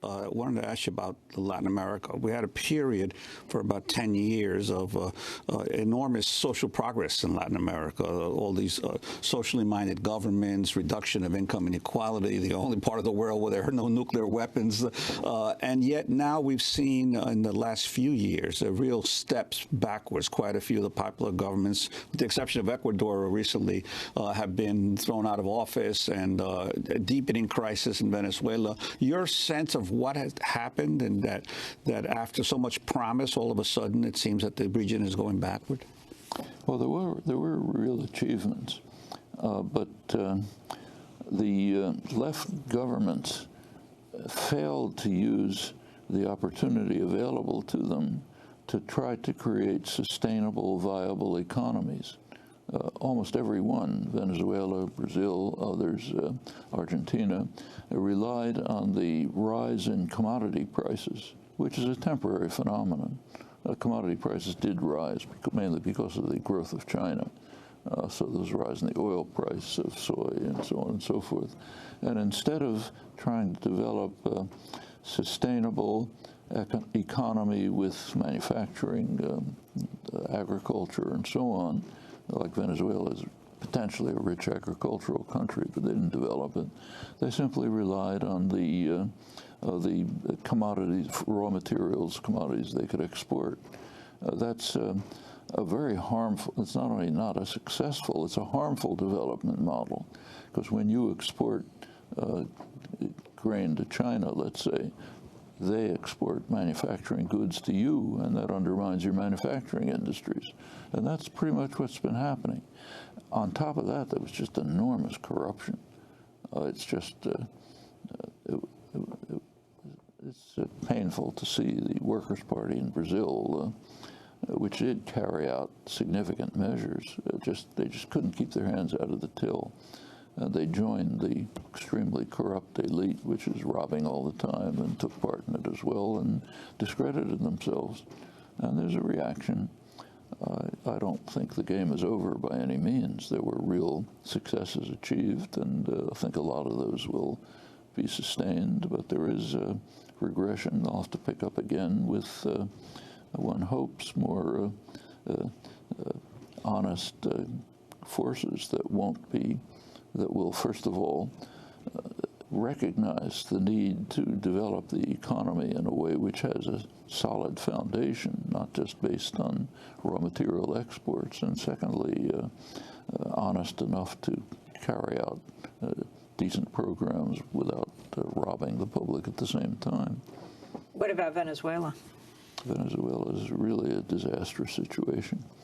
wanted to ask you about Latin America. We had a period for about 10 years of enormous social progress in Latin America. All these socially minded governments, reduction of income inequality, the only part of the world where there are no nuclear weapons. And yet now we've seen in the last few years real steps backwards. Quite a few of the popular governments, with the exception of Ecuador recently, have been thrown out of office, and a deepening crisis in Venezuela. Your sense of what has happened, and that after so much promise, all of a sudden it seems that the region is going backward? Well, there were real achievements, but the left governments failed to use the opportunity available to them to try to create sustainable, viable economies. Almost every one, Venezuela, Brazil, others, Argentina, relied on the rise in commodity prices, which is a temporary phenomenon. Commodity prices did rise, mainly because of the growth of China. So there was a rise in the oil price of soy and so on and so forth. And instead of trying to develop a sustainable economy with manufacturing, agriculture, and so on, like Venezuela is potentially a rich agricultural country, but they didn't develop it. They simply relied on the commodities, raw materials, commodities they could export. That's a very harmful, it's not only not a successful, it's a harmful development model. Because when you export grain to China, let's say, they export manufacturing goods to you, and that undermines your manufacturing industries. And that's pretty much what's been happening. On top of that, there was just enormous corruption. It's just, it's painful to see the Workers' Party in Brazil, which did carry out significant measures, they just couldn't keep their hands out of the till. They joined the extremely corrupt elite, which is robbing all the time, and took part in it as well, and discredited themselves. And there's a reaction. I don't think the game is over by any means. There were real successes achieved, and I think a lot of those will be sustained, but there is a regression. They'll have to pick up again with, one hopes, more honest forces that will, first of all, recognize the need to develop the economy in a way which has a solid foundation, not just based on raw material exports, and secondly, honest enough to carry out decent programs without robbing the public at the same time. What about Venezuela? Venezuela is really a disastrous situation.